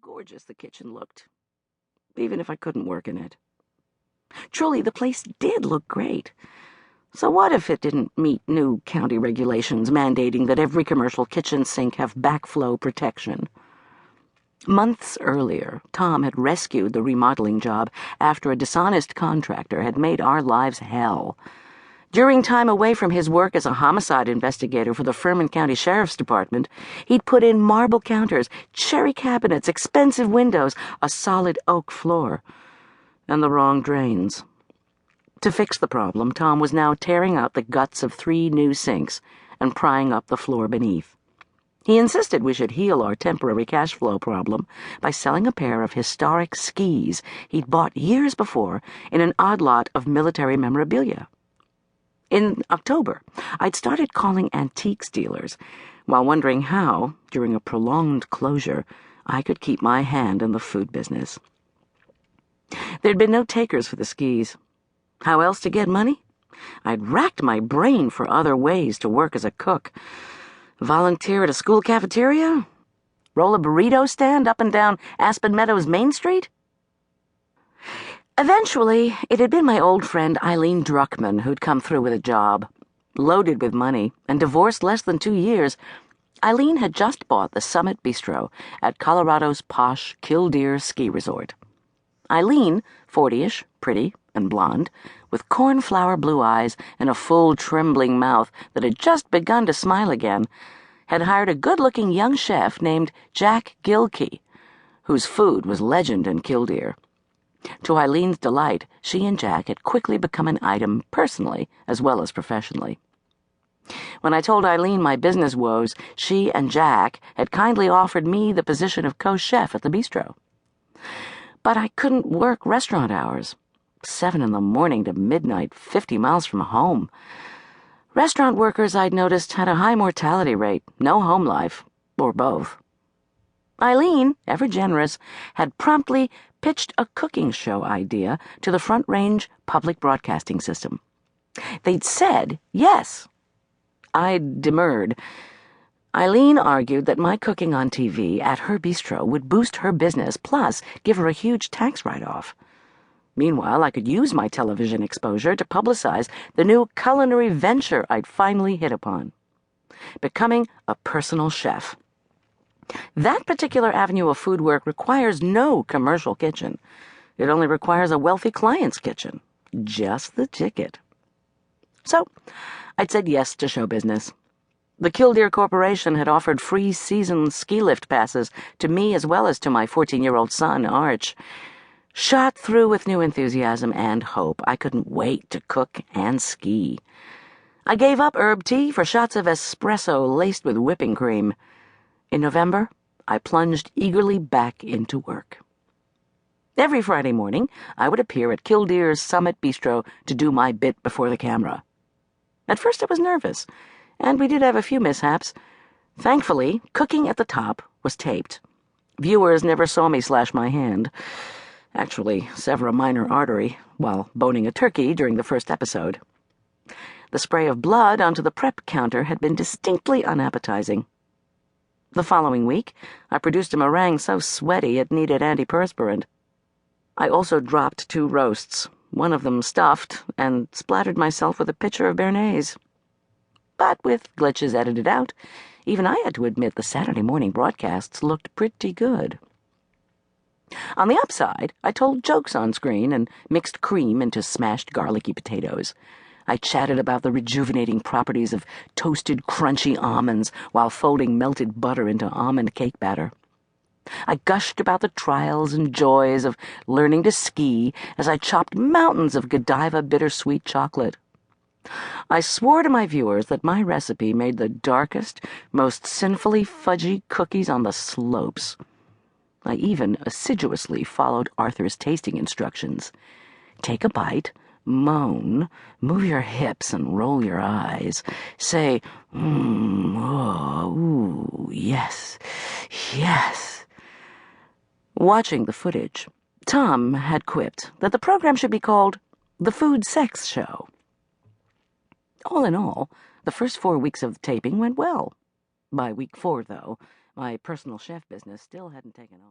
gorgeous the kitchen looked, even if I couldn't work in it. Truly, the place did look great. So what if it didn't meet new county regulations mandating that every commercial kitchen sink have backflow protection? Months earlier, Tom had rescued the remodeling job after a dishonest contractor had made our lives hell. During time away from his work as a homicide investigator for the Furman County Sheriff's Department, he'd put in marble counters, cherry cabinets, expensive windows, a solid oak floor, and the wrong drains. To fix the problem, Tom was now tearing out the guts of 3 new sinks and prying up the floor beneath. He insisted we should heal our temporary cash flow problem by selling a pair of historic skis he'd bought years before in an odd lot of military memorabilia. In October, I'd started calling antiques dealers, while wondering how, during a prolonged closure, I could keep my hand in the food business. There'd been no takers for the skis. How else to get money? I'd racked my brain for other ways to work as a cook. Volunteer at a school cafeteria? Roll a burrito stand up and down Aspen Meadows Main Street? Eventually, it had been my old friend Eileen Druckman who'd come through with a job. Loaded with money and divorced less than 2 years, Eileen had just bought the Summit Bistro at Colorado's posh Killdeer Ski Resort. Eileen, 40-ish, pretty and blonde, with cornflower blue eyes and a full, trembling mouth that had just begun to smile again, had hired a good-looking young chef named Jack Gilkey, whose food was legend in Killdeer. To Eileen's delight, she and Jack had quickly become an item personally as well as professionally. When I told Eileen my business woes, she and Jack had kindly offered me the position of co-chef at the bistro. But I couldn't work restaurant hours. 7 in the morning to midnight, 50 miles from home. Restaurant workers, I'd noticed, had a high mortality rate, no home life, or both. Eileen, ever generous, had promptly pitched a cooking show idea to the Front Range Public Broadcasting System. They'd said yes. I demurred. Eileen argued that my cooking on TV at her bistro would boost her business, plus give her a huge tax write-off. Meanwhile, I could use my television exposure to publicize the new culinary venture I'd finally hit upon: becoming a personal chef. That particular avenue of food work requires no commercial kitchen. It only requires a wealthy client's kitchen. Just the ticket. So, I'd said yes to show business. The Killdeer Corporation had offered free season ski lift passes to me as well as to my 14-year-old son, Arch. Shot through with new enthusiasm and hope, I couldn't wait to cook and ski. I gave up herb tea for shots of espresso laced with whipping cream. In November, I plunged eagerly back into work. Every Friday morning, I would appear at Killdeer's Summit Bistro to do my bit before the camera. At first I was nervous, and we did have a few mishaps. Thankfully, cooking at the top was taped. Viewers never saw me slash my hand. Actually, sever a minor artery while boning a turkey during the first episode. The spray of blood onto the prep counter had been distinctly unappetizing. The following week, I produced a meringue so sweaty it needed antiperspirant. I also dropped 2 roasts, one of them stuffed, and splattered myself with a pitcher of Béarnaise. But with glitches edited out, even I had to admit the Saturday morning broadcasts looked pretty good. On the upside, I told jokes on screen and mixed cream into smashed garlicky potatoes. I chatted about the rejuvenating properties of toasted, crunchy almonds while folding melted butter into almond cake batter. I gushed about the trials and joys of learning to ski as I chopped mountains of Godiva bittersweet chocolate. I swore to my viewers that my recipe made the darkest, most sinfully fudgy cookies on the slopes. I even assiduously followed Arthur's tasting instructions. Take a bite, moan, move your hips and roll your eyes. Say, oh, ooh, yes, yes. Watching the footage, Tom had quipped that the program should be called The Food Sex Show. All in all, the first 4 weeks of the taping went well. By week 4, though, my personal chef business still hadn't taken off.